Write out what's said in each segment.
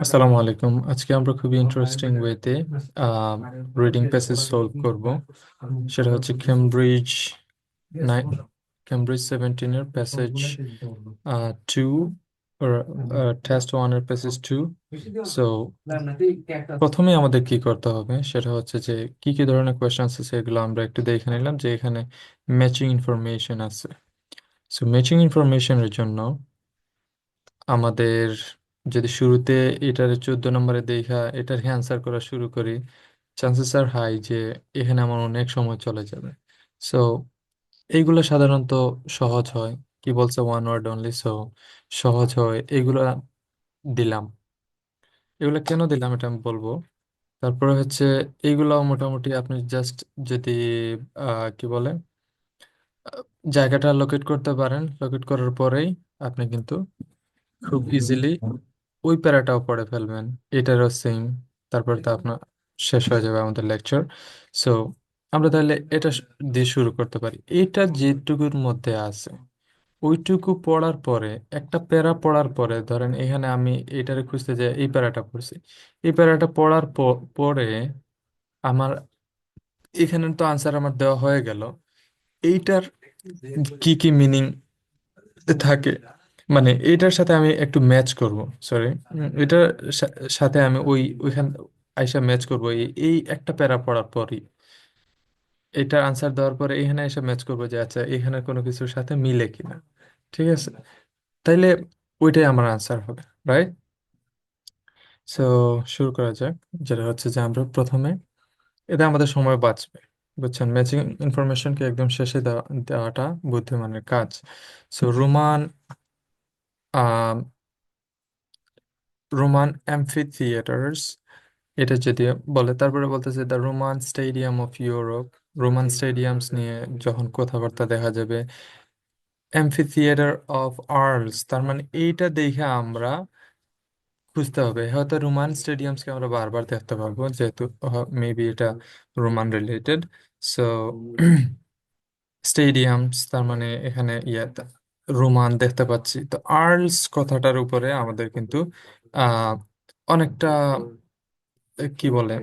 আসসালামু আলাইকুম। আজকে আমরা খুবই ইন্টারেস্টিং ওয়েতে রিডিং প্যাসেজ সলভ করব। সেটা হচ্ছে নাই কেমব্রিজ 17-এর প্যাসেজ 2, টেস্ট 1-এর প্যাসেজ 2। সো প্রথমে আমাদের কি করতে হবে সেটা হচ্ছে যে কি কি ধরনের কোয়েশ্চেন্স আছে এগুলো আমরা একটু দেখে নিলাম, যে এখানে ম্যাচিং ইনফরমেশন আছে। সো ম্যাচিং ইনফরমেশনের জন্য আমাদের যদি শুরুতে এটার 14 নম্বরে দেখা এটার অ্যান্সার করা শুরু করি, চান্সেস আর হাই যে এখানে আমার অনেক সময় চলে যাবে। সো এইগুলো সাধারণত সহজ হয়, কি বলছে ওয়ান ওয়ার্ড অনলি, সো সহজ হয় এগুলো দিলাম। এগুলো কেন দিলাম এটা আমি বলবো। তারপরে হচ্ছে এইগুলো মোটামুটি আপনি জাস্ট যদি কি বলে আহ, জায়গাটা লোকেট করতে পারেন, লোকেট করার পরেই আপনি কিন্তু খুব ইজিলি ওই প্যারাটাও পড়ে ফেলবেন। এটারও সেম। তারপর তো আপনার শেষ হয়ে যাবে আমাদের লেকচার। সো আমরা তাহলে এটা দিয়ে শুরু করতে পারি। এটা যেটুকুর মধ্যে আছে ওইটুকু পড়ার পরে, একটা প্যারা পড়ার পরে ধরেন এখানে আমি এটারে খুঁজতে যাই, এই প্যারাটা পড়ছি। এই প্যারাটা পড়ার পরে আমার এখানে তো আনসার আমার দেওয়া হয়ে গেল। এইটার কি কি মিনিং থাকে, মানে এইটার সাথে আমি একটু ম্যাচ করব। সরি, এটার সাথে আমি ওইখান আইসা ম্যাচ করব। এই এই একটা প্যারা পড়ার পরই এটার আনসার দেওয়ার পরে এখানে এসে ম্যাচ করবো যে আচ্ছা এখানে কোনো কিছুর সাথে মিলে কিনা। ঠিক আছে, তাইলে ওইটাই আমার আনসার হবে, রাইট? সো শুরু করা যাক। যেটা হচ্ছে যে আমরা প্রথমে, এতে আমাদের সময় বাঁচবে, বুঝছেন? ম্যাচিং ইনফরমেশনকে একদম শেষে দেওয়াটা বুদ্ধিমানের কাজ। সো রোমান অ্যাম্ফি থিয়েটার্স, এটা যদি বলে, তারপরে বলতেছে the Roman stadium of Europe. Roman stadiums নিয়ে যখন কথাবার্তা দেখা যাবে। অ্যাম্ফি থিয়েটার অফ আর্লস, তার মানে এইটা দেখে আমরা খুঁজতে হবে, হয়তো রোমান স্টেডিয়ামসকে আমরা বারবার দেখতে পারবো যেহেতু মেবি এটা রোমান রিলেটেড। সো স্টেডিয়ামস তার মানে এখানে রোমান দেখতে পাচ্ছি, তো আর্লস কথাটার উপরে আমাদের কিন্তু আহ অনেকটা কি বলে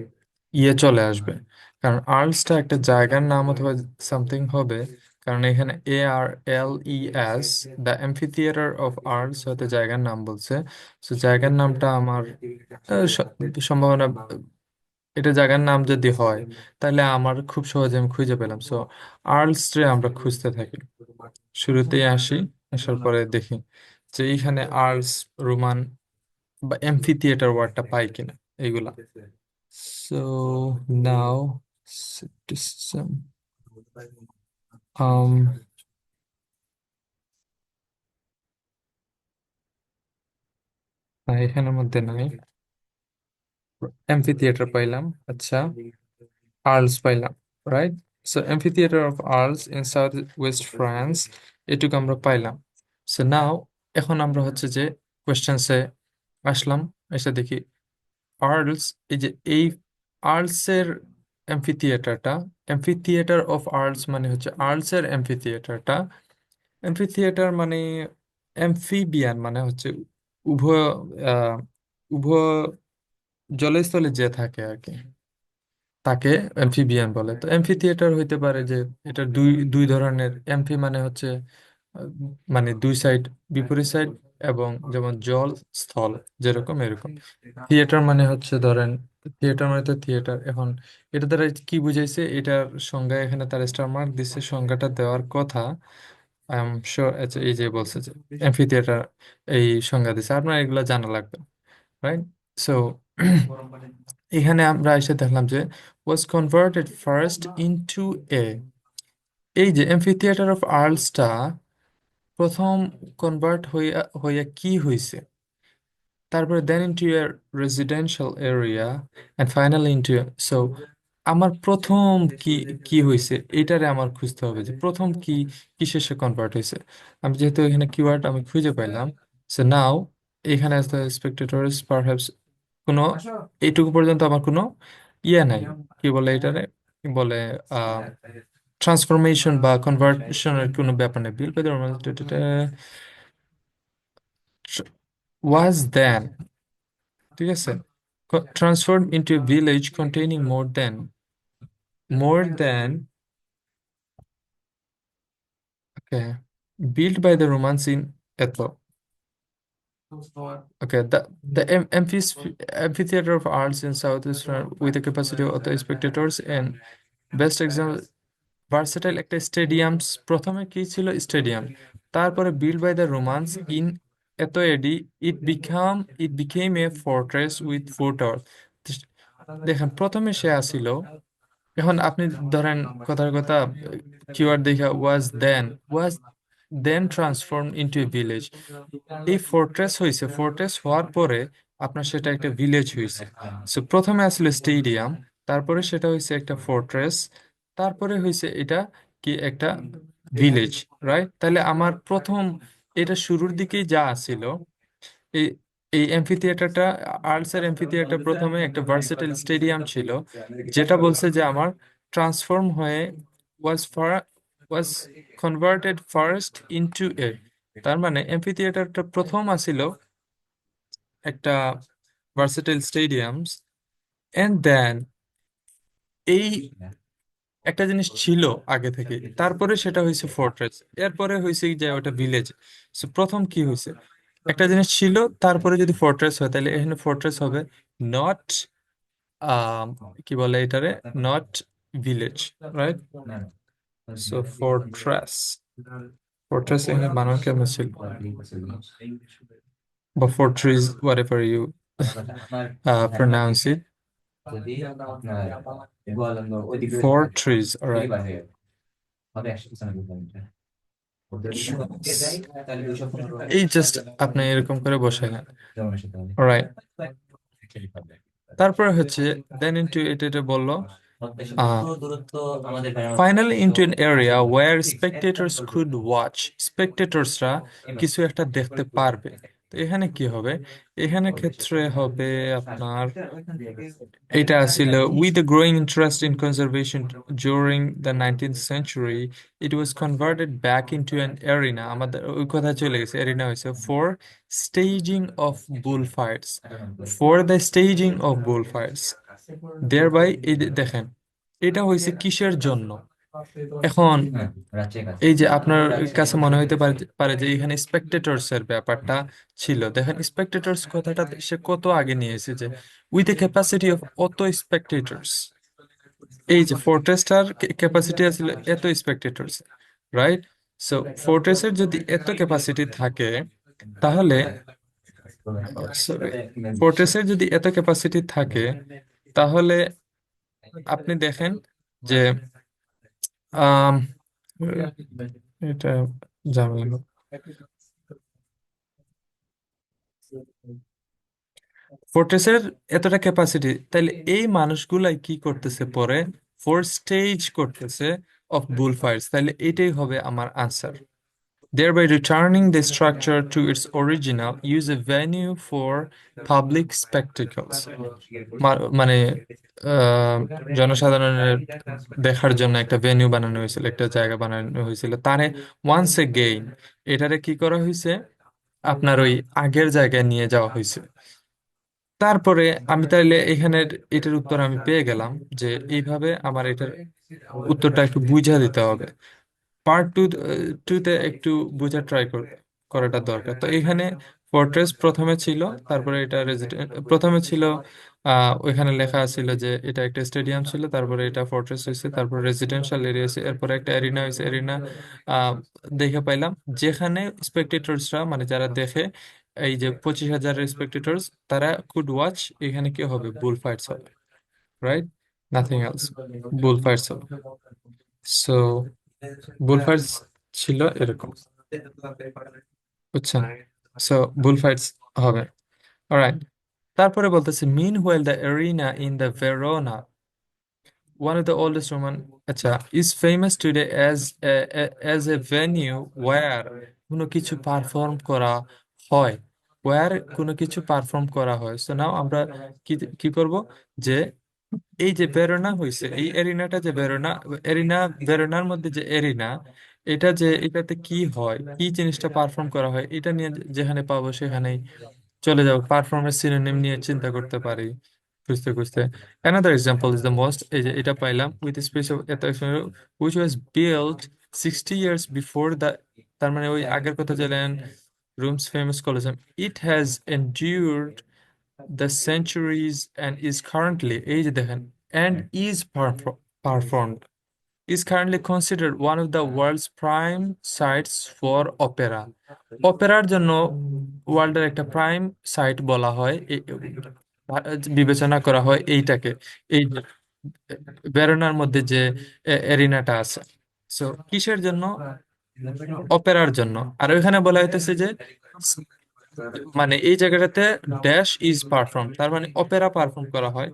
চলে আসবে। কারণ আর্লসটা একটা জায়গার নাম অথবা সামথিং হবে। কারণ এখানে ARLES, দ্য অ্যাম্ফিথিয়েটার অফ আর্লস হয়তো জায়গার নাম বলছে। তো জায়গার নামটা আমার সম্ভাবনা, এটা জায়গার নাম যদি হয় তাহলে আমার খুব সহজে আমি খুঁজে পেলাম। সো আর্লস রে আমরা খুঁজতে থাকি, শুরুতেই আসি, আসার পরে দেখি যে এইখানে আর্লস, রোমান বা এমফি থিয়েটার ওয়ার্ডটা পাই কিনা এইগুলা। So now citizen, um না, এখানের মধ্যে নাই। এমফি থিয়েটার পাইলাম, আচ্ছা। আর্লস পাইলাম, right? So amphitheatre of Arles in south west France, এটুকু আমরা পাইলাম। সো নাও এখন আমরা হচ্ছে যে কোয়েশ্চেন্সে আসলাম, এসে দেখি আর্লস, এই যে এই আর্লসের এমফি থিয়েটারটা, এমফি থিয়েটার অফ আর্লস মানে হচ্ছে আর্লসের এমফি থিয়েটারটা। অ্যাম্ফি থিয়েটার মানে অ্যাম্ফিবিয়ান, মানে হচ্ছে উভয় আহ, উভয় জলস্থলে যে থাকে আর কি, তাকে অ্যাম্ফিবিয়ান বলে। তো অ্যাম্ফি থিয়েটার হইতে পারে যে এটা দুই দুই ধরনের। অ্যাম্ফি মানে হচ্ছে আহ, মানে দুই সাইড, বিপরীত সাইড, এবং যেমন জল, স্থল, যেরকম এরকম। থিয়েটার মানে হচ্ছে ধরেন, থিয়েটার মানে তো থিয়েটার। এখন এটা দ্বারা কি বুঝাইছে, এটার সংজ্ঞা এখানে তার স্টার মার্ক দিচ্ছে, সংজ্ঞাটা দেওয়ার কথা। আই এম শিওর, আচ্ছা এই যে বলছে যে অ্যাম্ফি থিয়েটার এই সংজ্ঞা দিচ্ছে, আপনার এগুলো জানা লাগবে, রাইট? সো এখানে আমরা এসে দেখলাম যে was converted first into a, এই যে amphitheater of আর্লসটা প্রথম কনভার্ট হইয়া হইয়া কি হইছে, তারপরে then into a residential area and finally into, so আমার প্রথম কি কি হয়েছে এটারে আমার খুঁজতে হবে যে প্রথম কি কিসের সে কনভার্ট হয়েছে। আমি যেহেতু এখানে কিওয়ার্ড আমি খুঁজে পাইলাম, সো নাও এখানে as the spectators perhaps কোনো, এইটুকু পর্যন্ত আমার কোনো নাই, কি বলে এটারে, কি বলে ট্রান্সফরমেশন বা কনভার্সনের কোনো ব্যাপার নেই। বিল ওয়াজ দেন, ঠিক আছে, transform into a village containing more than okay built by the Romans in এত okay the amphitheater of arts in southeast France with a capacity of 1,000 spectators and best example versatile একটা stadium. প্রথমে কি ছিল stadium, তারপরে build by the Romans in এত AD it became a fortress with 4 tower. দেখেন প্রথমে সে আসিল, এখন আপনি ধরেন কথার কথা কিওয়ার্ড দেখা ওয়াজ দেন ট্রান্সফর্ম ইনটু এ ভিলেজ। এই ফোর্ট্রেস হয়েছে, ফোর্ট্রেস হওয়ার পরে আপনার সেটা একটা ভিলেজ হয়েছে। সো প্রথমে আসলে স্টেডিয়াম, তারপরে সেটা হয়েছে একটা ফোর্ট্রেস, তারপরে হয়েছে এটা কি একটা ভিলেজ, রাইট? তাহলে আমার প্রথম এটা শুরুর দিকেই যা আছিল, এই এই এমফিথিয়েটারটা, আর্টসের এমফিথিয়েটার প্রথমে একটা ভার্সেটাইল স্টেডিয়াম ছিল, যেটা বলছে যে আমার ট্রান্সফর্ম হয়ে was far was converted first into a. তার মানে এমফিথিয়েটারটা প্রথম আছিল একটা ভার্সেটাইল স্টেডিয়ামস, এন্ড দেন এই একটা জিনিস ছিল আগে থেকে, তারপরে সেটা হয়েছে ফোর্ট্রেস, এরপরে হয়েছে যে ওটা ভিলেজ। সো প্রথম কি হয়েছে, একটা জিনিস ছিল, তারপরে যদি ফোর্ট্রেস হয় তাহলে এখানে ফোর্ট্রেস হবে নট কি বলে এটারে, not village, right? So fortress, fortress এখানে বানান কেমন ছিল, বা fortress whatever you pronounce it, fortress, alright. এই জাস্ট আপনি এরকম করে বসাই না, রাইট? তারপরে হচ্ছে দেন ইনটু এটা বললো finally into an area where spectators could watch, স্পেকটেটরসরা কিছু একটা দেখতে পারবে। তো এখানে কি হবে, এখানে ক্ষেত্রে হবে আপনার এটা ছিল with the growing interest in conservation during the 19th century it was converted back into an arena, আমাদের ওই কথা চলে গেছে, এরিনা হয়েছে for staging of bullfights, for the staging of bullfights thereby এই যে দেখেন এটা হয়েছে কিসের জন্য। এখন এই যে আপনার কাছে মনে হইতে পারে পারে যে এখানে স্পেকটেটরস এর ব্যাপারটা ছিল, দেখেন স্পেকটেটরস কথাটা সে কত আগে নিয়ে এসেছে, যে উইথ এ ক্যাপাসিটি অফ অত স্পেকটেটরস। এই যে ফোর্ট্রেসটার ক্যাপাসিটি আছিল এত স্পেকটেটরস, রাইট? সো ফোর্ট্রেসের যদি এত ক্যাপাসিটি থাকে তাহলে সরি, ফোর্ট্রেসের যদি এত ক্যাপাসিটি থাকে তাহলে আপনি দেখেন যে আম, এটা ঝামেলা হবে। ফোর্ট্রেসের এতটা ক্যাপাসিটি, তাইলে এই মানুষগুলাই কি করতেছে পরে, ফোর স্টেজ করতেছে অফ বুল ফাইটস, তাইলে এটাই হবে আমার answer. Thereby returning the structure to its original, use a venue for public spectacles. মানে আহ, জনসাধারণের দেখার জন্য একটা ভেন্যু বানানো হয়েছিল, একটা জায়গা বানানো হয়েছিল। তারে ওয়ান্স এগেইন এটারে কি করা হয়েছে, আপনার ওই আগের জায়গায় নিয়ে যাওয়া হয়েছে। তারপরে আমি তাইলে এখানের এটার উত্তর আমি পেয়ে গেলাম, যে এইভাবে আমার এটার উত্তরটা একটু বুঝা দিতে হবে। পার্ট টুতে একটু বোঝার ট্রাই করাটা দরকার। তো এখানে ফোর্ট্রেস প্রথমে ছিল, তারপরে এটা রেজিডেন্ট প্রথমে ছিল, ওইখানে লেখা ছিল যে এটা একটা স্টেডিয়াম ছিল, তারপরে এটা ফোর্ট্রেস হয়েছে, তারপরে রেজিডেন্সিয়াল এরিয়া হয়েছে, এরপরে একটা এরিনা হয়েছে, এরিনা দেখে পাইলাম যেখানে স্পেকটেটরসরা মানে যারা দেখে, এই যে 25,000 স্পেকটেটরস তারা কুড ওয়াচ, এখানে কি হবে, বুল ফাইটস হবে, right? Nothing else, bull fights হবে। সো বুলফাইটস ছিল এরকম, বুঝছেন? সো বুলফাইটস হবে, অলরাইট। তারপরে বলতেছে meanwhile the arena in the Verona, one of the oldest Roman, আচ্ছা, is famous today as a venue where কোনো কিছু পারফর্ম করা হয়, ওয়্যার কোনো কিছু পারফর্ম করা হয়। সো নাও আমরা কি কি করব, যে এই যে বেরোনা হইছে, এই এরিনাটা যে বেরোনা, এরিনা, বেরোনার মধ্যে যে এরিনা, এটাতে কি হয়, কি জিনিসটা পারফর্ম করা হয়, এটা নিয়ে যেখানে পাবো সেখানেই চলে যাবো পারফর্মের সিনোনিম নিয়ে চিন্তা করতে পারি খুঁজতে খুঁজতে। Another example is the most, এই যে এটা পাইলাম, with a space of এত which was built 60 years before the, তার মানে ওই আগের কথা বললেন Rome's famous Colosseum. It has endured the centuries and is currently, এই যে দেখেন, and is performed, is currently considered one of the world's prime sites for opera. অপেরার জন্য ওয়ার্ল্ডের একটা প্রাইম সাইট বলা হয়, বিবেচনা করা হয় এইটাকে, এই ভেরোনার মধ্যে যে এরিনাটা আছে। সো কিসের জন্য? অপেরার জন্য। আর ওইখানে বলা হইতেছে যে মানে এই জায়গাটাতে ড্যাশ ইজ পারফর্ম, তার মানে অপেরা পারফর্ম করা হয়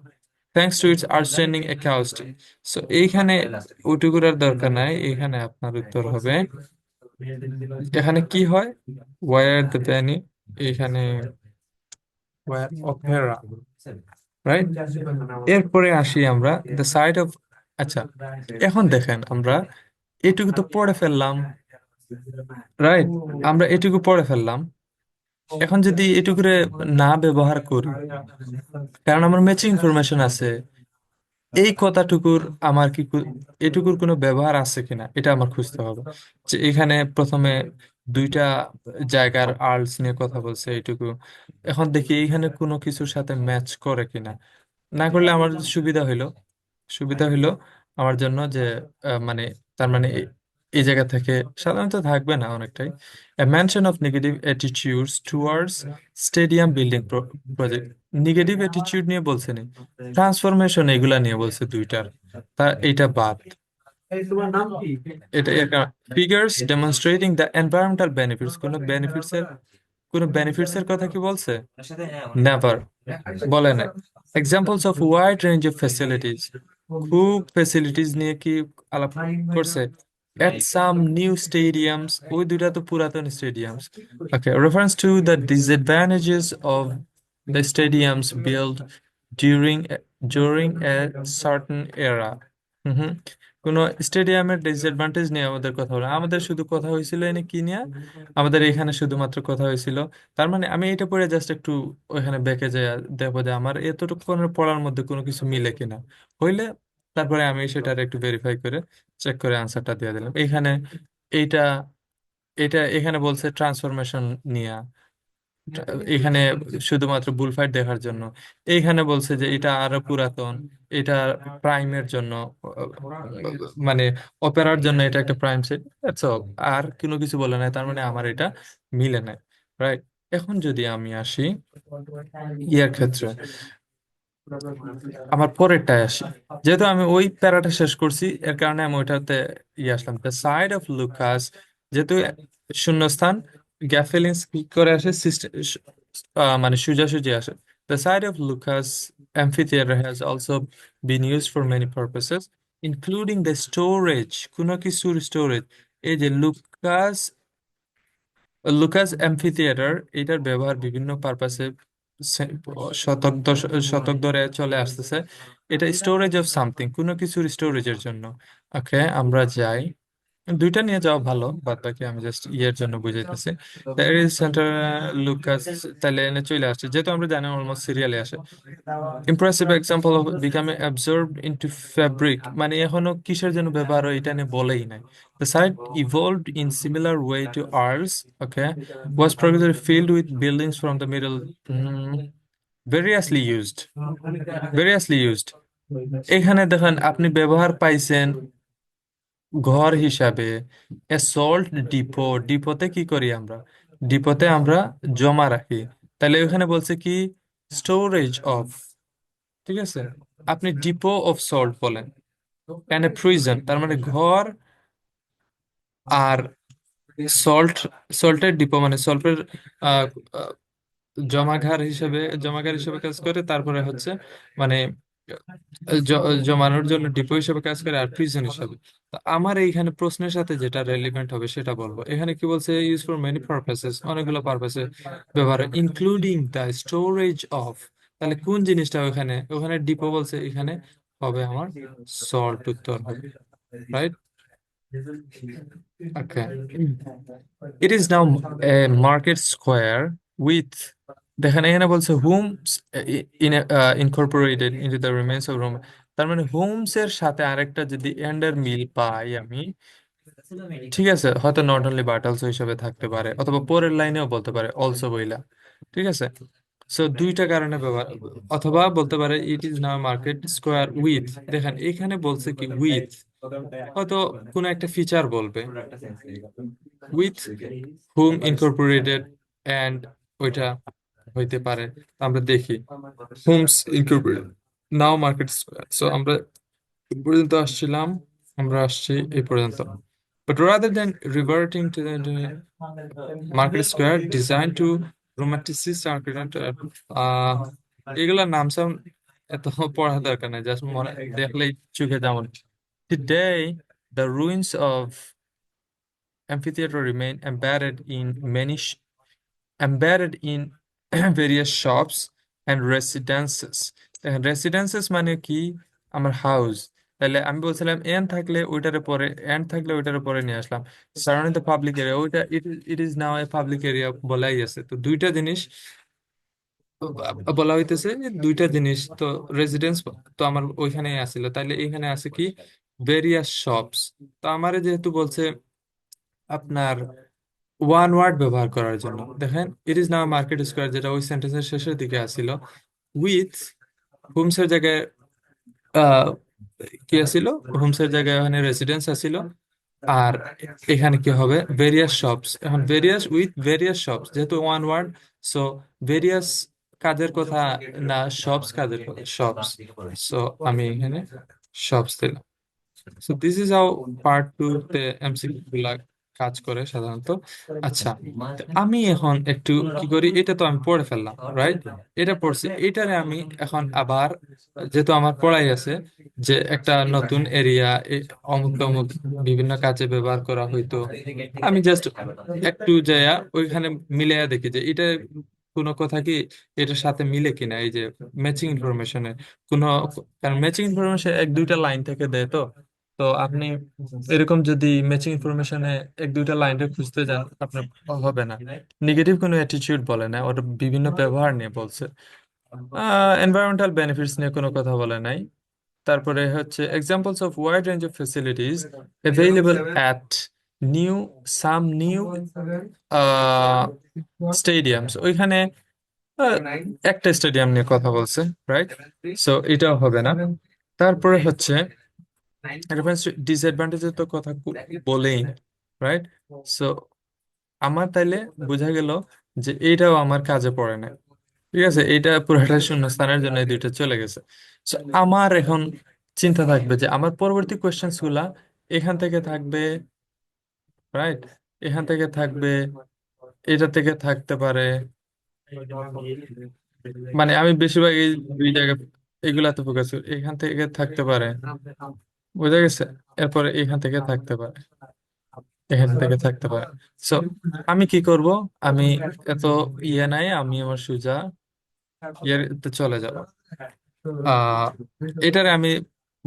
thanks to its outstanding acoustic. So এইখানে ওইটুকুর দরকার নাই, এখানে আপনার উত্তর হবে, এখানে কি হয়, ওয়ার দ্য ভেন্যু, এখানে ওয়ার অপেরা, রাইট। এরপরে আসি আমরা দ্য সাইড অফ, আচ্ছা এখন দেখেন আমরা এটুকু তো পড়ে ফেললাম, রাইট, আমরা এটুকু পড়ে ফেললাম। এখন যদি এটুকুরে না ব্যবহার করি, কারণ আমার ম্যাচিং ইনফরমেশন আছে, এই কথাটুকুর আমার এটুকুর কোনো ব্যবহার আছে কিনা এটা আমার খুঁজতে হবে। যে এখানে প্রথমে দুইটা জায়গার আর্লস নিয়ে কথা বলছে এইটুকু, এখন দেখি এইখানে কোনো কিছুর সাথে ম্যাচ করে কিনা। না করলে আমার সুবিধা হইলো আমার জন্য যে মানে তার মানে এই জায়গা থেকে সাধারণত থাকবে না অনেকটাই। A mention of negative attitudes towards stadium building project, negative attitude নিয়ে বলছে নি, ট্রান্সফরমেশন এগুলা নিয়ে বলছে দুইটার, তা এইটা বাদ। এটা figures demonstrating the environmental benefits, কোনো বেনিফিটস এর কথা কি বলছে? নেভার বলে না। Examples of wide range of facilities, খুব ফ্যাসিলিটিস নিয়ে কি আলাপ করছে? At some new stadiums, ওই দুইটা তো পুরাতন স্টেডিয়ামস। Okay, reference to the disadvantages of the stadiums built during during a certain era. হুম, কোন স্টেডিয়ামের ডিসঅ্যাডভান্টেজ নিয়ে আমাদের কথা হলো, আমাদের শুধু কথা হয়েছিল এনে কি নিয়ে, আমাদের এখানে শুধুমাত্র কথা হয়েছিল। তার মানে আমি এটা পড়ে জাস্ট একটু ওইখানে ব্যাকে যাই, দেখবো যে আমার এতটুকু পড়ার মধ্যে কোনো কিছু মিলে কিনা, হইলে তারপরে আমি সেটার একটু ভেরিফাই করে চেক করে আনসারটা দিয়ে দিলাম। এখানে এইটা এটা এখানে বলছে ট্রান্সফরমেশন নিয়ে, এখানে শুধুমাত্র বুলফাইট দেখার জন্য। এইখানে বলছে যে এটা আরো পুরাতন, এটা প্রাইমের জন্য, মানে অপেরার জন্য এটা একটা প্রাইম সেট, দ্যাটস অল। আর কোনো কিছু বলে নাই, তার মানে আমার এটা মিলে নাই, রাইট। এখন যদি আমি আসি ইয়ার ক্ষেত্রে, আমার পরেরটায় আসি, যেহেতু আমি ওই প্যারাটা শেষ করছি এর কারণে আমি ওইটাতে আসলাম। দ্য সাইড অফ লুকাস, যেহেতু শূন্যস্থান গ্যাপ ফিলিংস কি করে আসে, সিস্টেম মানে সোজাসুজি আসে। The side of Lucas amphitheater has also been used for many purposes including the storage, কোনো কিছুর স্টোরেজ। এই যে লুকাস লুকাস অ্যাম্ফিথিয়েটার, এটার ব্যবহার বিভিন্ন পারপাসে শতক ধরে চলে আসতেছে। এটা স্টোরেজ অফ সামথিং, কোনো কিছুর স্টোরেজের জন্য। ওকে, আমরা যাই, দুইটা নিয়ে যাওয়া ভালো, বাদ বাকি আমি জাস্ট ইয়ের জন্য বুঝাইতেছি। সেন্টার লুকাস, তাহলে এনে চলে আসছে, যেহেতু আমরা জানি অলমোস্ট সিরিয়ালে আসে। Impressive example of becoming absorbed into fabric, মানে এখনো কিসের জন্য ব্যবহার হয় এটা নিয়ে বলেই নাই। The site evolved in similar way to ours, okay, was progressively filled with buildings from the middle, variously used, variously used। এখানে দেখেন আপনি ব্যবহার পাইছেন ঘর হিসাবে, এ সল্ট ডিপো, ডিপোতে কি করি আমরা? ডিপোতে আমরা জমা রাখি। তাহলে ওখানে বলছে কি স্টোরেজ অফ, ঠিক আছে, আপনি ডিপো অফ সল্ট বলেন, এন্ড প্রিজন, তার মানে ঘর, আর সল্ট, সল্টের ডিপো মানে সল্টের জমাঘর হিসেবে কাজ করে। তারপরে হচ্ছে মানে জমানোর জন্য ডিপো হিসেবে কাজ করে, আর প্রিজন হিসেবে। তো আমার এইখানে প্রশ্নের সাথে যেটা রেলিভেন্ট হবে সেটা বলবো। এখানে কি বলছে? ইউজ ফর মেনি পারপাসেস, অনেকগুলো পারপাসে ব্যবহার, ইনক্লুডিং দ্য স্টোরেজ অফ। তাহলে কোন জিনিসটা ওখানে, ওখানে ডিপো বলছে, এখানে হবে আমার সল্ট, উত্তর হবে, right. Okay. It is now a market square with দেখেন এখানে বলছে homes incorporated into the remains of Rome. তার মানে হোমস এর সাথে আরেকটা যদি এন্ডের মিল পাই আমি, ঠিক আছে, হয়তো নট অনলি বাট অলসো হিসেবে থাকতে পারে, অথবা পরের লাইনেও বলতে পারে অলসো বইলা, ঠিক আছে। সো দুইটা কারণে ব্যবহার, অথবা বলতে পারে it is now market square with. দেখেন এখানে বলছে কি উইথ, হয়তো কোনো একটা ফিচার বলবে উইথ হুম ইনকর্পোরেটেড এন্ড ওইটা হইতে পারে। আমরা দেখি হোমস ইনকর্পোরেটেড নাও মার্কেট স্কোয়ার। সো আমরা এই পর্যন্ত আসছিলাম, আমরা আসছি এই পর্যন্ত। But rather than reverting to the market square designed to romanticist architecture, এগুলা নাম সাম এত পড়া দরকার নাই, জাস্ট মনে দেখলেই চোখে যেমন। Today, the ruins of amphitheater remain embedded in various shops and residences. দেখেন রেসিডেন্সেস মানে কি, আমার হাউস। তাহলে আমি বলছিলাম এন থাকলে ওইটার পরে, এন্ড থাকলে ওইটার পরে নিয়ে আসলাম সারাউন্ডিং দ্য পাবলিক এরিয়া, ওইটা it is now a public area বলাই আছে। তো দুইটা জিনিস বলা হইতেছে, যে দুইটা জিনিস তো রেসিডেন্স তো আমার ওইখানেই আসছিল, তাইলে এখানে আছে কি ভেরিয়াস শপস। তো আমারে যেহেতু বলছে আপনার ওয়ান ওয়ার্ড ব্যবহার করার জন্য, দেখেন it is now market square যেটা ওই সেন্টেন্সের শেষের দিকে আসছিল, উইথ হোমসের জায়গায় আহ কি আছিল, হোমসের জায়গায় ওখানে রেসিডেন্স আছিল। আর এখানে কি হবে ভেরিয়াস শপস, এখন ভেরিয়াস উইথ ভেরিয়াস শপস যেহেতু ওয়ান ওয়ার্ড, সো ভেরিয়াস কাজের কথা না, শপস কাজের কথা, শপস। সো আমি এখানে শপস দিলাম। So this is how part two তে এমসিকিউ গুলা কাজ করে সাধারণত। আচ্ছা, তো আমি এখন একটু কি করি, এটা তো আমি পড়ে ফেললাম, রাইট? এটা পড়ছি, এটারে আমি এখন আবার, যেহেতু আমার পড়াই আছে যে একটা নতুন এরিয়া অমুক তমুক বিভিন্ন কাজে ব্যবহার করা হইতো, আমি জাস্ট একটু যাইয়া ওইখানে মিলাইয়া দেখি যে এটা কোনো কথা কি এটার সাথে মিলে কিনা, এই যে ম্যাচিং ইনফরমেশনে কোনো, কারণ ম্যাচিং ইনফরমেশন এক দুইটা লাইন থেকে দেয়। তো তো আপনি এরকম যদি ম্যাচিং ইনফরমেশনে এক দুইটা লাইনটা খুঁজতে যান, আপনার হবে না। নেগেটিভ কোনো অ্যাটিটিউড বলে না, ওটা বিভিন্ন ব্যবহার নিয়ে বলছে। এনভায়রনমেন্টাল বেনিফিটস নিয়ে কোনো কথা বলে নাই। তারপরে হচ্ছে examples of wide range of facilities available at new new stadiums, ওইখানে আহ, একটা স্টেডিয়াম নিয়ে কথা বলছে, রাইট? সো এটাও হবে না। তারপরে হচ্ছে ডিসঅ্যাডভান্টেজের তো কথা বলেই, রাইট? সো আমার তাইলে বোঝা গেল যে এইটাও আমার কাজে পড়ে না, ঠিক আছে, এইটা পুরোটা শূন্যস্থানের জন্য এই দুইটা চলে গেছে। So, আমার এখন চিন্তা থাকবে যে আমার পরবর্তী কোয়েশ্চেন্স গুলা এখান থেকে থাকবে, রাইট? এখান থেকে থাকবে, এটা থেকে থাকতে পারে, মানে আমি বেশিরভাগ এই দুই জায়গা এগুলাতে ফোকাস করি, এখান থেকে থাকতে পারে, বুঝা গেছে? এরপরে এখান থেকে থাকতে পারে, এখান থেকে থাকতে পারে। সো আমি কি করব, আমি এত ইয়ে নাই, আমি আমার সোজা ইয়েতে চলে যাব। আহ এটারে আমি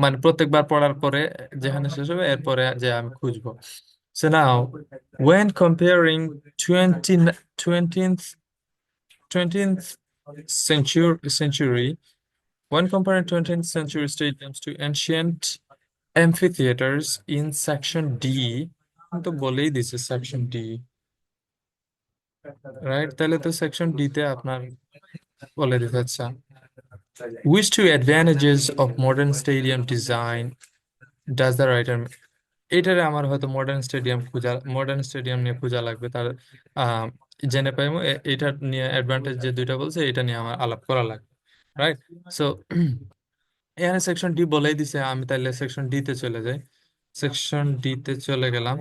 মানে প্রত্যেকবার পড়ার পরে যেখানে শেষ হবে এরপরে যে আমি খুঁজবো। So now, when comparing 20, 20th 20th century, when comparing 20th century stadiums to ancient amphitheaters in section D, তো বলেই দিছে সেকশন ডি, রাইট? তাহলে তো সেকশন ডি তে আপনার বলে দিতে আচ্ছা, which two advantages of modern stadium design does the writer, এটারে আমার হয়তো মডার্ন স্টেডিয়াম নিয়ে খোঁজা লাগবে, তার আহ জেনে পাইমো এটার নিয়ে অ্যাডভান্টেজ যে দুইটা বলছে এটা নিয়ে আমার আলাপ করা লাগবে, রাইট? সো এখানে সেকশন ডি বলেই দিছে, আমি তাহলে সেকশন ডি তে চলে যাই। সেকশন ডি তে চলে গেলাম।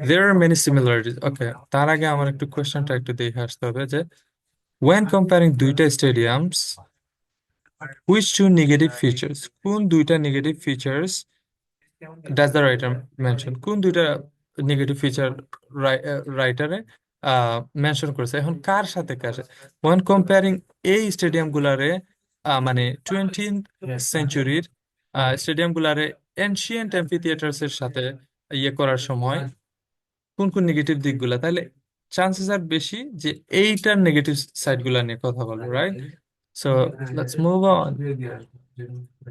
দেয়ার আর মেনি সিমিলারিটিস, ওকে। তার আগে আমার একটু কোয়েশ্চেনটা একটু দেখে আসতে হবে যে ওয়েন কম্পেয়ারিং দুইটা স্টেডিয়ামস, হুইচ টু নেগেটিভ ফিচার্স, কোন দুইটা negative features does the writer mention, কোন দুইটা নেগেটিভ ফিচার রাইটারে মেনশন করেছে। এখন কার সাথে কার, ওয়ান কম্পেয়ারিং এই স্টেডিয়াম গুলারে মানে 20th সেঞ্চুরির স্টেডিয়াম গুলারে এনশিয়েন্ট অ্যাম্ফিথিয়েটার্স এর সাথে ইয়ে করার সময় কোন কোন নেগেটিভ দিকগুলা, তাহলে চান্সেস আর বেশি যে এইটার নেগেটিভ সাইড গুলা নিয়ে কথা বলবো, right? So let's move on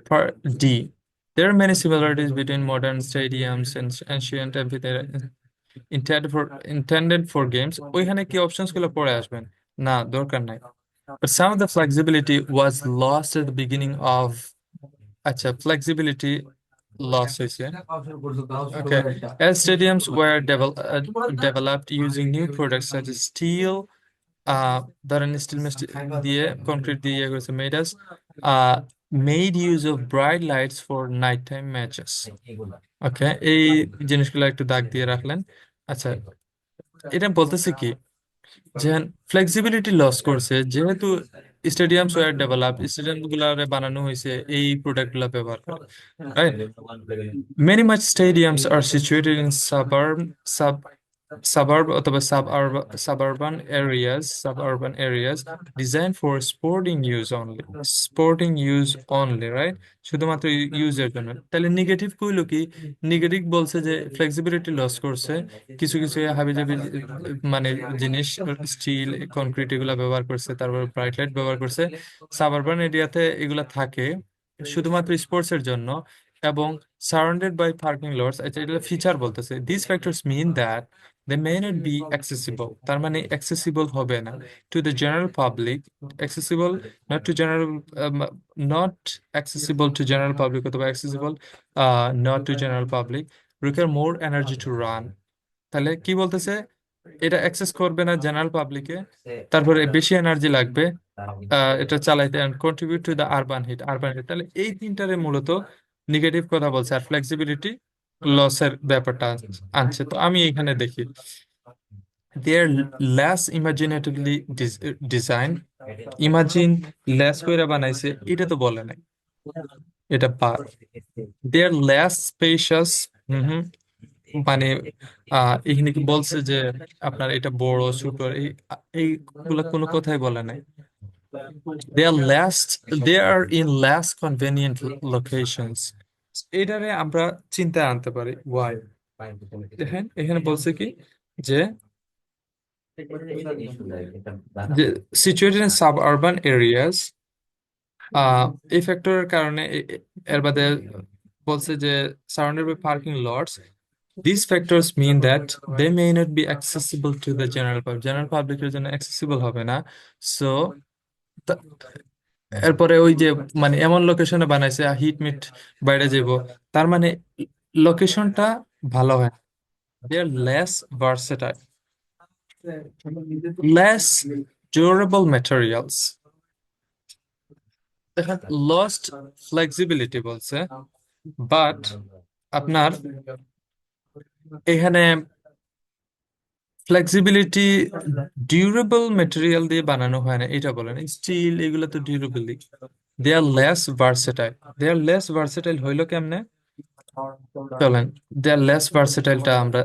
for D. There are many similarities between modern stadiums and ancient amphitheater intended for games. ওইখানে কি অপশনস গুলো পড়ে আসবেন? না, দরকার নাই। But some of the flexibility was lost at the beginning of আচ্ছা flexibility lost হয়েছে। Okay. As stadiums were developed using new products such as steel, ধরেন স্টিল দিয়ে কংক্রিট দিয়ে ইয়ে করেছে made uh, made use of bright lights for nighttime matches. ওকে, এই জিনিসগুলো একটু দাগ দিয়ে রাখলেন। আচ্ছা, এটা বলতেছে কি যে ফ্লেক্সিবিলিটি লস করছে যেহেতু স্টেডিয়ামস ওয়্যার ডেভেলপ, স্টেডিয়াম গুলারে বানানো হয়েছে এই প্রোডাক্ট গুলা ব্যবহার করে, right? Many much stadiums are situated in suburb অথবা suburban areas designed for sporting use only, right? শুধুমাত্র ইউজের জন্য। তাহলে নেগেটিভ কইলো কি? নেগেটিভ বলছে যে ফ্লেক্সিবিলিটি লস করছে, কিছু কিছু হাবিজাবি মানে জিনিস স্টিল কনক্রিট এগুলা ব্যবহার করছে, তারপর ব্রাইট লাইট ব্যবহার করছে। সাবারবান এরিয়াতে এগুলা থাকে শুধুমাত্র স্পোর্টস এর জন্য এবং সারাউন্ডেড বাই পার্কিং লটস। আচ্ছা, এটা ফিচার বলতেছে this factors mean that they may not be accessible, তার মানে অ্যাক্সেসিবল হবে না to the general public, accessible not to general, not accessible to general public অথবা accessible not to general public, require more energy to run. তাহলে কি বলতেছে? এটা access করবে না জেনারেল পাবলিকে, তারপরে বেশি এনার্জি লাগবে এটা চালাইতে, and contribute to the urban heat. তাহলে এই তিনটারে মূলত নেগেটিভ কথা বলছে, আর ফ্লেক্সিবিলিটি লসের ব্যাপারটা আনছে। তো আমি এখানে দেখি দে are less ইমাজিনেটিভলি design, imagine less কইরা বানাইছে এটা তো বলে নাই, এটা পার। দে আর লেস স্পেশাস, হুম, মানে এখানে কি বলছে যে আপনার এটা বড় ছোট এইগুলা কোনো কথাই বলে নাই। They are in less convenient locations. এটারে আমরা চিন্তায় আনতে পারি ওয়াই। দেখেন এখানে বলছে কি যে যে situated in suburban areas, এই ফ্যাক্টরের কারণে এর বাদে বলছে যে surrounded by parking lots, these factors mean that they may not be accessible to the general public, general পাবলিকের জন্য অ্যাক্সেসিবল হবে না। সো এরপরে ওই যে মানে এমন লোকেশনে বানাইছে হিট মিট বাইরে যাব, তার মানে লোকেশনটা ভালো হয়। They are less versatile, less durable materials. দেখেন লস্ট ফ্লেক্সিবিলিটি বলছে, বাট আপনার এখানে ফ্লেক্সিবিলিটি ডিউরেবল ম্যাটেরিয়াল দিয়ে বানানো হয় না এটা বলেন, স্টিল এগুলো তো durable. They are less versatile, they are less versatile হইলো কেমনে? চলেন দে আর লেস ভার্সেটাইলটা আমরা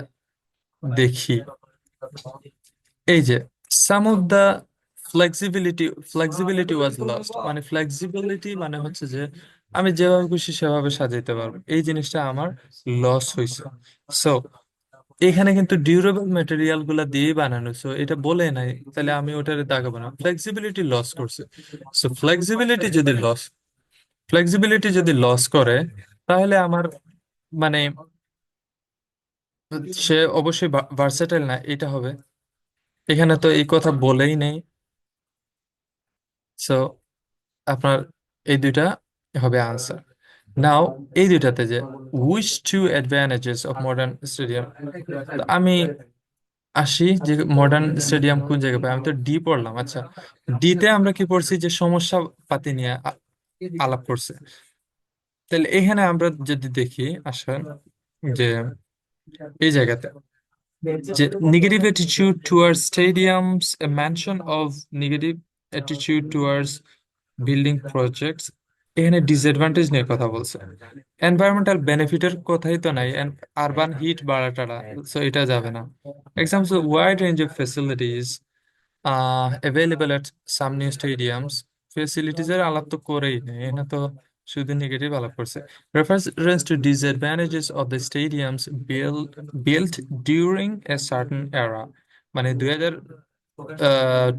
দেখি। এই যে some of the flexibility was lost, মানে ফ্লেক্সিবিলিটি মানে হচ্ছে যে আমি যেভাবে খুশি সেভাবে সাজাইতে পারবো, এই জিনিসটা আমার লস হয়েছে। সো এখানে কিন্তু ডিউরেবল ম্যাটেরিয়াল গুলা দিয়ে বানানো, সো এটা বলে নাই, তাহলে আমি ওটারে দাগাবো না, ফ্লেক্সিবিলিটি লস করছে। সো ফ্লেক্সিবিলিটি যদি লস করে তাহলে আমার মানে সে অবশ্যই ভার্সেটাইল না এটা হবে। এখানে তো এই কথা বলেই নেই। সো আপনার এই দুইটা হবে আনসার। নাও এই দুইটাতে যে which two advantages of modern stadium, আমি আসি যে মডার্ন স্টেডিয়াম কোন জায়গায় পাই, আমি তো ডি পড়লাম। আচ্ছা, ডি তে আমরা কি পড়ছি যে সমস্যা পাতি নিয়ে আলাপ করছে। তাহলে এখানে আমরা যদি দেখি আসেন যে এই জায়গাতে যে negative attitude towards stadiums, a mention of negative attitude towards building projects, এখানে ডিসঅ্যাডভান্টেজ নিয়ে কথা বলছে। এনভায়রনমেন্টাল বেনিফিটের কথাই তো নাই, আরবান হিট বাড়াটাড়া, সো এটা যাবে না। Example wide range of facilities available at some new stadiums, facilities এর আলাপ তো করেই নেই, এখানে তো শুধু নেগেটিভ আলাপ করছে। Reference to disadvantages of the stadiums built during a certain era, মানে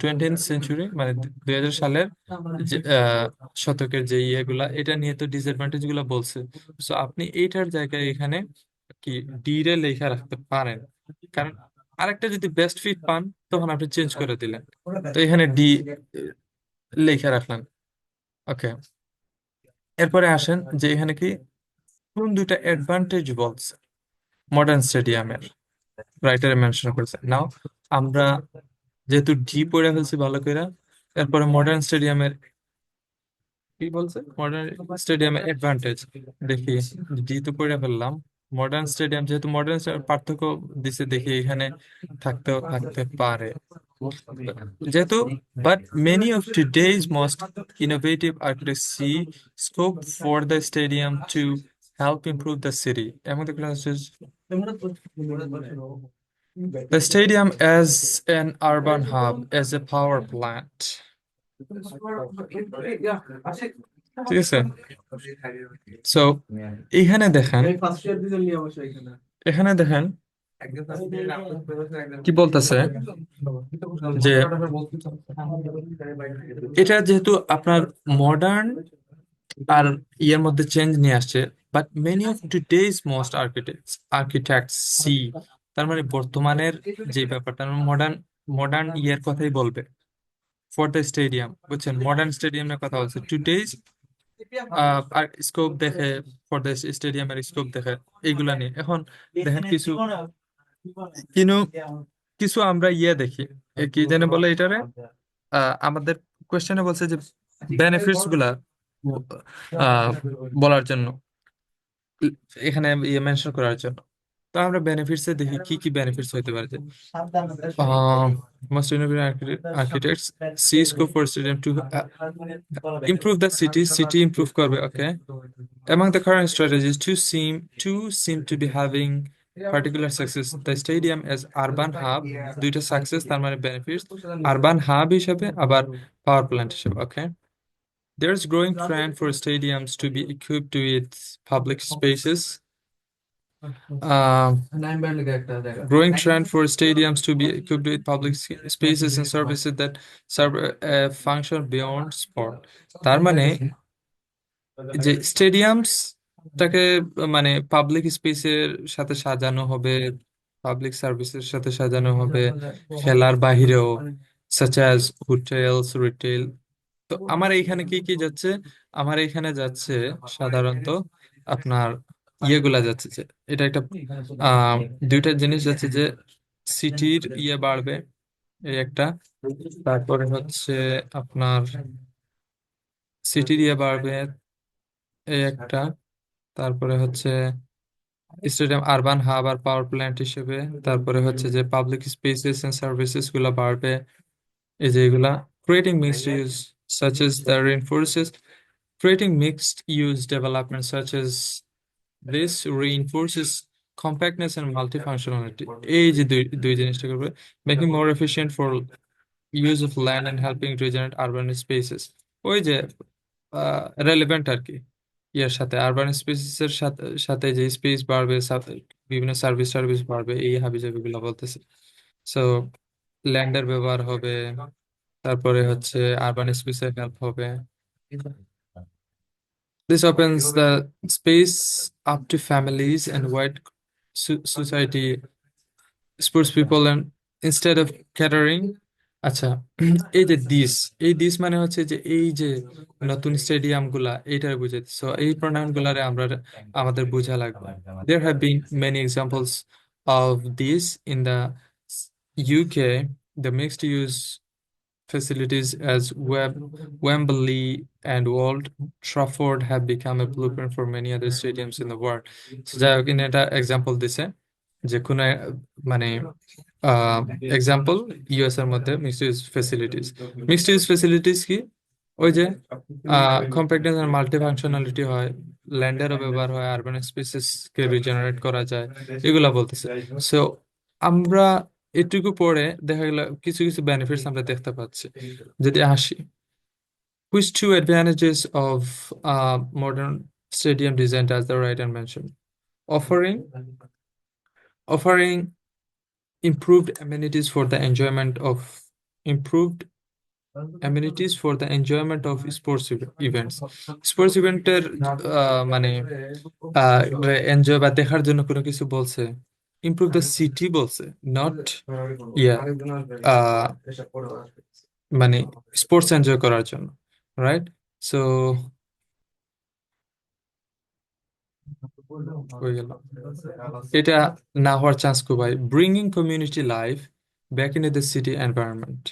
20th সেঞ্চুরি, মানে 2000 সালের শতকের যে ইয়েগুলা, এটা নিয়ে তো ডিসঅ্যাডভান্টেজ গুলা বলছে। তো আপনি এইটার জায়গায় এখানে কি ডি রে লেখা রাখতে পারেন, কারণ আরেকটা যদি বেস্ট ফিট পান তখন আপনি চেঞ্জ করে দিলেন। তো এখানে ডি লেখা রাখলাম। ওকে, এরপরে আসেন যে এখানে কি কোন দুইটা অ্যাডভান্টেজ বলছে মডার্ন স্টেডিয়ামের, রাইটারে মেনশন করেছে। নাও আমরা যেহেতু ডি পড়ে ফেলছি ভালো করে, এরপরে মডার্ন স্টেডিয়ামের কি বলছে, মডার্ন স্টেডিয়ামের অ্যাডভান্টেজ দেখি। ডি তো পড়ে ফেললাম, মডার্ন স্টেডিয়াম, যেহেতু মডার্ন পার্থক্য দিছে দেখি এখানে থাকতে পারে যেহেতু, but many of today's most innovative architects see scope for the stadium to help improve the city. Among the classes, the stadium as an urban hub, as a power plant. ঠিক আছে, so এখানে দেখেন, এখানে দেখেন কি বলতেছে যে এটা যেহেতু আপনার মডার্ন আর ইয়ের মধ্যে চেঞ্জ নিয়ে আসছে, but many of today's most architects see, তার মানে বর্তমানের যে ব্যাপারটা মডার্ন মডার্ন ইয়ের কথাই বলবে ফর দ্য স্টেডিয়াম, বুঝছেন, মডার্ন স্টেডিয়ামের কথা বলছে টুডেজ, আর স্কোপ দেখে ফর দ্য স্টেডিয়ামের স্কোপ দেখে, এইগুলা নিয়ে। এখন দেখেন কিন্তু কিছু আমরা ইয়ে দেখি, কি জানে বলে এটারে, আমাদের কোয়েশ্চেনে বলছে যে বেনিফিটস গুলা আহ, বলার জন্য, এখানে ইয়ে মেনশন করার জন্য। তো আমরা বেনিফিটস এ দেখি কি কি বেনিফিটস হতে পারে। Most innovative architects see scope for stadium to improve the city improve করবে, okay. Among the current strategies, two seem to be having particular success. The stadium as urban hub, দুইটা success, তার মানে benefits urban hub হিসেবে আবার power plant হিসেবে, okay. There's growing trend for stadiums to be equipped with public spaces. Uh, Growing trend for stadiums to be equipped with public spaces and services that serve a function beyond sport. তার মানে যে স্টেডিয়ামসটাকে মানে public স্পেসের সাথে সাজানো হবে, public সার্ভিসের সাথে সাজানো হবে, খেলার বাহিরেও, such as হোটেলস, রিটেল। তো আমার এইখানে কি কি যাচ্ছে, আমার এইখানে যাচ্ছে সাধারণত আপনার ইয়েগুলা যাচ্ছে যে এটা একটা আহ দুইটা জিনিস যাচ্ছে যে সিটির ইয়ে বাড়বে, এই একটা, তারপরে হচ্ছে আপনার সিটির ইয়ে বাড়বে, এই একটা, তারপরে হচ্ছে স্টেডিয়াম আরবান হাব আর পাওয়ার প্ল্যান্ট হিসেবে, তারপরে হচ্ছে যে পাবলিক স্পেসেস এন্ড সার্ভিসেস গুলা বাড়বে, এই যে এগুলা creating mixed use such as the reinforces creating mixed use development such as this reinforces compactness and multifunctionality, এই যে দুই জিনিসটা করবে, making more efficient for use of land and helping regenerate urban spaces। ওই যে রেলেভেন্ট আর কি, ইয়ার সাথে urban spaces এর সাথে সাথে যে স্পেস বাড়বে, বিভিন্ন সার্ভিস বাড়বে, এই হাবিজাবি গুলো বলতেছে। সো ল্যান্ডের ব্যবহার হবে, তারপরে হচ্ছে আরবান স্পেসের হেল্প হবে। This opens the space up to families and wide society, sports people, and instead of catering। আচ্ছা, এই যে দিস মানে হচ্ছে যে এই যে নতুন স্টেডিয়াম গুলা, এইটার বুঝাইতে, সো এই প্রোনাউন গুলারে আমরা আমাদের বোঝা লাগবে। There have been many examples of this in the UK. The mixed use facilities as Wembley and Old Trafford have become a blueprint for many other stadiums in the world. So যাই হোক, ইনি একটা example দিছে যে কোনো মানে example US এর মধ্যে মিক্সড ইউজ ফেসিলিটিস কি, ওই যে কম্প্যাক্টনেস আর মাল্টি ফাংশনালিটি হয়, ল্যান্ডেরও ব্যবহার হয়, আরবান স্পেসেস কে রিজেনারেট করা যায়, এগুলা বলতেছে। সো আমরা এটুকু পরে দেখা গেল কিছু কিছু বেনিফিটস আমরা দেখতে পাচ্ছি। যদি আসি, which two advantages of modern stadium design does the writer mention? Offering offering improved amenities for the enjoyment of improved amenities for the enjoyment of sports events. Sports ইভেন্টের মানে এনজয় বা দেখার জন্য কোনো কিছু বলছে, ইমপ্রুভ দ্য সিটি বলছে, not ইয়া মানে স্পোর্টস এনজয় করার জন্য, রাইট? সো হয়ে গেল, এটা না হওয়ার চান্স খুব হয়। Bringing community life back in the city environment,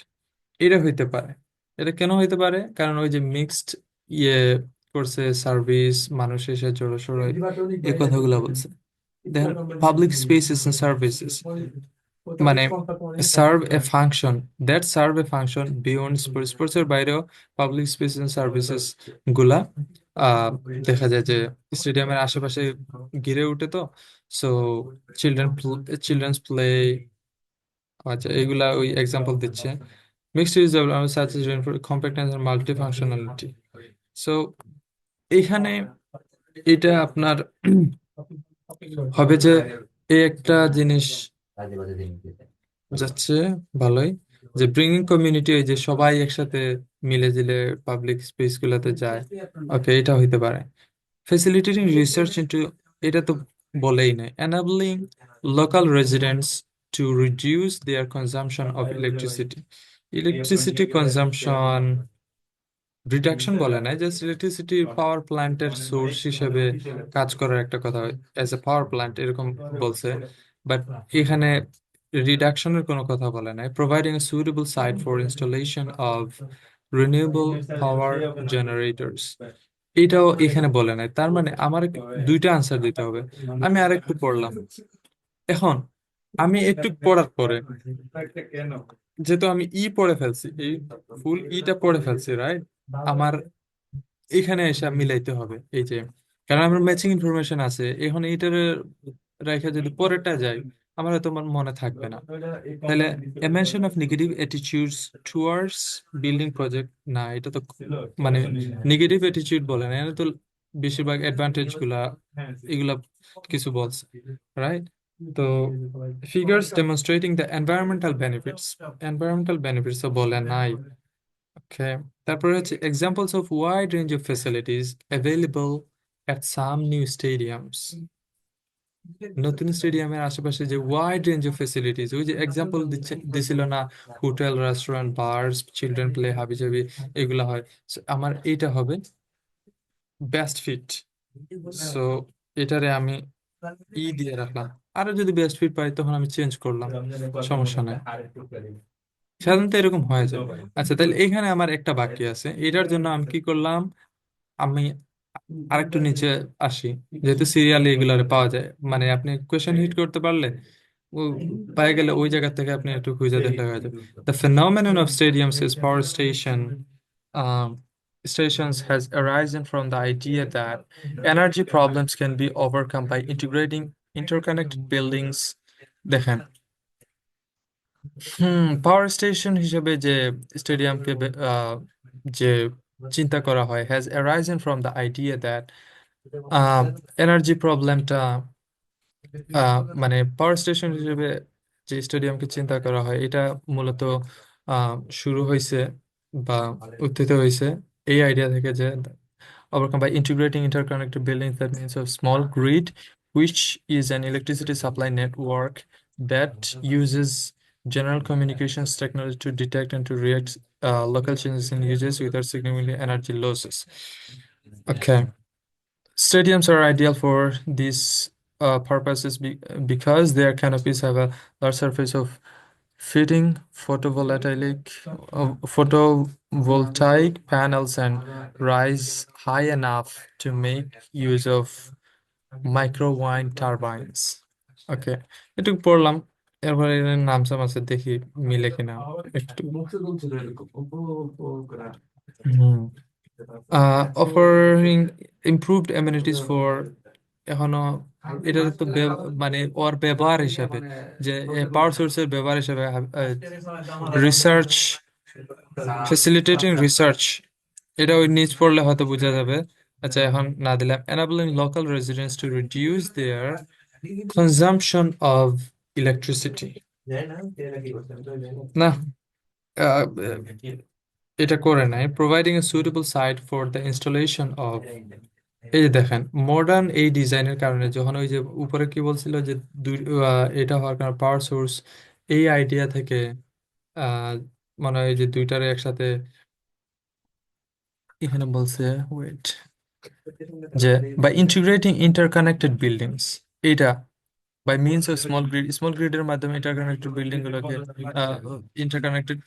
এটা হইতে পারে। এটা কেন হইতে পারে? কারণ ওই যে মিক্সড ইয়ে করছে, সার্ভিস, মানুষ এসে জড়সড় এই কথাগুলো বলছে। দেখেন, পাবলিক স্পেসেস এন্ড সার্ভিসেস মানে serve A function, that serve A function beyond sports. স্পোর্টসের বাইরেও পাবলিক স্পেস এন্ড সার্ভিসেস গুলা আহ, দেখা যায় যে স্টেডিয়ামের আশেপাশে ঘিরে উঠে। তো সো চিলড্রেন চিলড্রেন্স প্লে, আচ্ছা এগুলা ওই এক্সাম্পল দিচ্ছে। Mixed use development such as compactness and multifunctionality. So এইখানে এটা আপনার হবে যে এই একটা জিনিস যাচ্ছে ভালোই, যে ব্রিঙ্গিং কমিউনিটি, এই যে সবাই একসাথে মিলে জিলে পাবলিক স্পেস গুলাতে যায়, ওকে, এটা হইতে পারে। ফেসিলিটেটিং রিসার্চ ইনটু, এটা তো বলেই নাই। Enabling local residents to reduce their consumption of electricity. Electricity consumption reduction বলে নাই, জাস্ট ইলেকট্রিসিটি পাওয়ার প্ল্যান্টের সোর্স হিসেবে কাজ করার একটা কথা, অ্যাজ এ পাওয়ার প্ল্যান্ট এরকম বলছে। বাট এখানে রিডাকশনের কোনো কথা বলে নাই। Providing a suitable site for installation of renewable power generators, এটাও এখানে বলে নাই। তার মানে আমার দুইটা আনসার দিতে হবে। আমি আরেকটু পড়লাম। এখন আমি একটু পড়ার পরে, যেহেতু আমি পড়ে ফেলছি, এই ফুল ইটা পড়ে ফেলছি, রাইট? আমার এখানে এসে মিলাইতে হবে এই যে, কারণ আমার ম্যাচিং ইনফরমেশন আছে। এখন এইটার রেখে যদি পরেরটা যাই, আমার হয়তো আমার মনে থাকবে না। তাহলে a mention of negative attitudes towards building project, না এটা তো মানে নেগেটিভ অ্যাটিটিউড বলে না, এটা তো বেশিরভাগ অ্যাডভান্টেজ গুলা এগুলা কিছু বলছে, রাইট? তো figures demonstrating the environmental benefits বলে নাই। ওকে, তারপরে হচ্ছে examples of wide range of facilities available at some new stadiums. নতুন স্টেডিয়ামের আশেপাশে যে ওয়াইড রেঞ্জ অফ ফ্যাসিলিটিস, ওই যে এক্সাম্পল দিছিল না, hotel, restaurant, bars, children play, হাবিজাবি, এগুলা হয়। So, আমার এইটা হবে বেস্ট ফিট। সো এটারে আমি দিয়ে রাখলাম। আরো যদি বেস্ট ফিট পাই তখন আমি চেঞ্জ করলাম, সমস্যা নাই। সাধারণত এরকম হয়ে যায়। আচ্ছা, তাহলে এখানে আমার একটা বাকি আছে, এটার জন্য আমি কি করলাম? আমি আরেকটু নিচে আসি, যেহেতু সিরিয়ালি এগুলারে পাওয়া যায়, মানে আপনি কোয়েশ্চেন হিট করতে পারলে ও পাই গেলে ওই জায়গা থেকে আপনি একটু খুঁজে দেখলে হয়ে যাবে। The phenomenon of stadiums is power stations has arisen from the idea that energy problems can be overcome by integrating interconnected buildings. দেখেন, পাওয়ার স্টেশন হিসেবে যে স্টেডিয়ামকে যে চিন্তা করা হয়, has arisen from the idea that energy প্রবলেমটা, মানে power station হিসেবে যে স্টেডিয়ামকে চিন্তা করা হয়, এটা মূলত আহ, শুরু হয়েছে বা উত্থিত হয়েছে এই আইডিয়া থেকে যে overcome by integrating interconnected buildings, that means a small grid which is an electricity supply network that uses general communications technology to detect and to react local changes in uses without significant energy losses. Okay. Stadiums are ideal for these purposes because their canopies have a large surface of fitting photovoltaic panels and rise high enough to make use of micro wind turbines. Okay, এটুকু পড়লাম। এরপরে এর নাম সাম আছে, দেখি মিলে কিনা একটু। হুম, offering improved amenities for, এখনো এটা তো মানে ওর ব্যবহার হিসাবে, যে পাওয়ার সোর্সের ব্যবহার হিসাবে রিসার্চ, ফেসিলিটেটিং রিসার্চ, এটা ওই নিচ পড়লে হয়তো বোঝা যাবে। আচ্ছা, এখন না দিলাম। enabling local residents to reduce their consumption of electricity. না, আহ, এটা করে নাই। Providing a suitable site for the installation of, এই যে দেখেন মডার্ন এই ডিজাইনের কারণে, যখন ওই যে উপরে কি বলছিল যে দুই এটা হওয়ার কারণে পাওয়ার সোর্স, এই আইডিয়া থেকে আহ মানে হয় যে দুইটারে একসাথে, এখানে বলছে ওয়েট, যে বাই ইন্টিগ্রেটিং ইন্টারকানেক্টেড বিল্ডিংস, এটা by means of small grid, small গ্রিডের মাধ্যমে ইন্টারকানেক্টেড বিল্ডিং গুলোকে, interconnected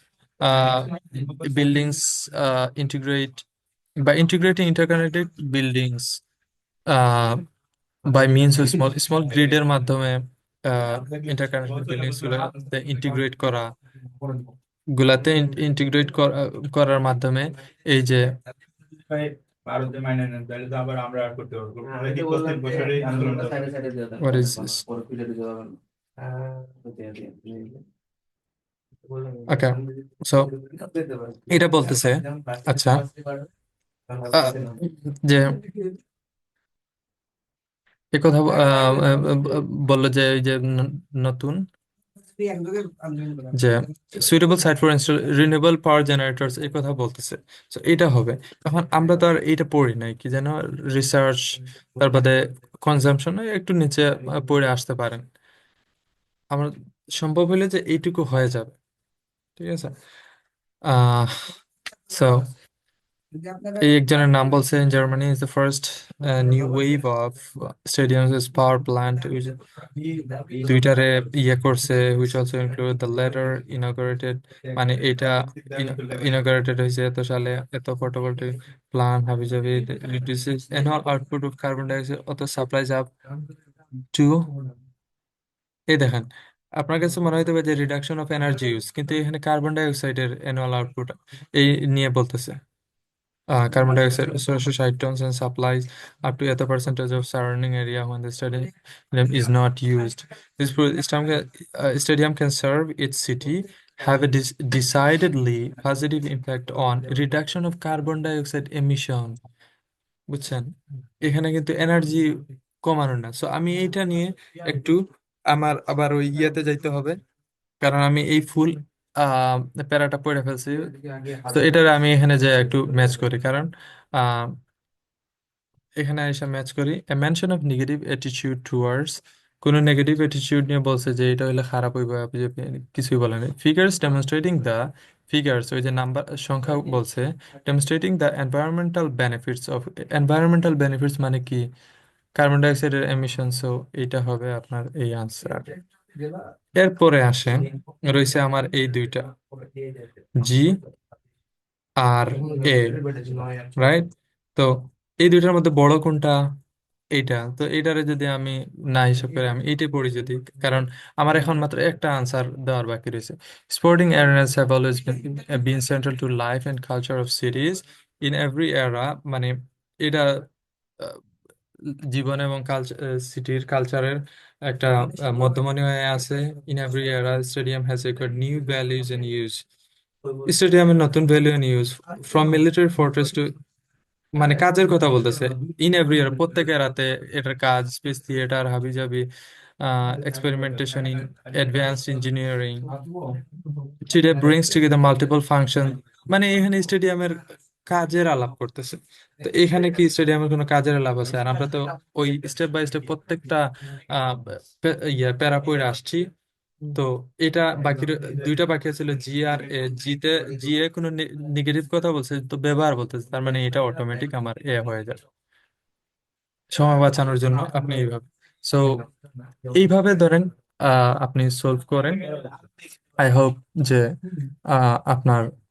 buildings integrate, by integrating interconnected buildings by means of small গ্রিডের মাধ্যমে ইন্টারকানেক্টেড বিল্ডিংস গুলোতে ইন্টিগ্রেট করা, গুলাতে ইন্টিগ্রেট করার মাধ্যমে এই যে ভারতে মাইনে নেন তাহলে তো আবার আমরা আর করতে পারবো নাকি 35 বছরেই আন্দোলন what is this? Okay, so এটা বলতেছে, আচ্ছা, যে এ কথা বললো যে ওই যে নতুন যে suitable site for renewable power generators, এই কথা বলতেছে। তো এটা হবে, এখন আমরা তো আর এইটা পড়ি নাই, কি যেন রিসার্চ, তারপরে কনজাম্পশন একটু নিচে পড়ে আসতে পারেন। আমরা সম্ভব হলে যে এইটুকু হয়ে যাবে, ঠিক আছে। আহ সো এই একজনের নাম বলছে, Germany is the first new wave of stadiums power plant, দুইটারে ইয়ে করছে, which also include the later inaugurated, মানে এটা ইনঅগারেটেড হয়েছে এত সালে, এত ফটোভোল্টাইক প্ল্যান্ট হাবিজাবি reduces annual output of carbon dioxide, অত সাপ্লাইজ আপ টু, এই দেখেন, আপনার কাছে মনে হইতে পারে যে রিডাকশন অফ এনার্জি ইউজ, কিন্তু এখানে কার্বন ডাই অক্সাইডের অ্যানুয়াল আউটপুট এই নিয়ে বলতেছে। Carbon dioxide social side tons and supplies up to a percentage of surrounding area when the stadium is not used. Stadium can serve its city, have a decidedly positive impact on reduction of carbon dioxide emission. বুঝছেন, এখানে কিন্তু energy কমানো না। So আমি এইটা নিয়ে একটু আমার আবার ওই ইয়েতে যাইতে হবে, কারণ আমি এই ফুল আহ প্যারাটা পড়ে ফেলছি। তো এটার আমি এখানে যে একটু ম্যাচ করি, কারণ আহ এখানে এসে ম্যাচ করি। A mention of negative attitude towards, কোন নেগেটিভ অ্যাটিটিউড নিয়ে বলছে যে এটা হলে খারাপ হইবে, আপনি যে কিছুই বলেন। ফিগার্স ডেমনস্ট্রেটিং দ্য, ফিগার্স ওই যে নাম্বার সংখ্যা বলছে, demonstrating the environmental benefits of, environmental benefits মানে কি, কার্বন ডাইঅক্সাইডের এমিশন। সো এইটা হবে আপনার এই আনসার। এরপরে আসেন, রয়েছে আমার এই দুইটা, জি আর এ, রাইট। তো এই দুইটার মধ্যে বড় কোনটা, এইটা। তো এইটারে যদি আমি না হিসাব করে আমি এইটাই পড়ি যদি, কারণ আমার এখন মাত্র একটা আনসার দেওয়ার বাকি রয়েছে। Sporting arenas have always been central to life and culture of cities in every era, মানে এটা আহ, জীবন এবং সিটির কালচারের একটা মধ্যমণি হয়ে আছে। In every era stadium has record new values and use, স্টেডিয়ামের নতুন value and use from military fortress to, মানে কাজের কথা বলতেছে। ইন এভরি ইয়ার প্রত্যেকের রাতে এটার কাজ, স্পেস থিয়েটার হাবিজাবি, experimentation in advanced engineering, stadium brings together multiple function, মানে এখানে স্টেডিয়ামের কাজের আলাপ করতেছে। তো এখানে কি স্টেডিয়ামের কোনো কাজের আলাপ আছে? আর আমরা তো ওই স্টেপ বাই স্টেপ প্রত্যেকটা প্যারা পড়ে আসছি। তো এটা বাকি দুইটা বাকি ছিল, জি আর এ। জিতে, জি এ কোনো নেগেটিভ কথা বলছে তো ব্যবহার বলতেছে, তার মানে এটা অটোমেটিক আমার এ হয়ে যাবে। সময় বাঁচানোর জন্য আপনি এইভাবে, সো এইভাবে ধরেন আপনি সলভ করেন। আই হোপ যে আপনার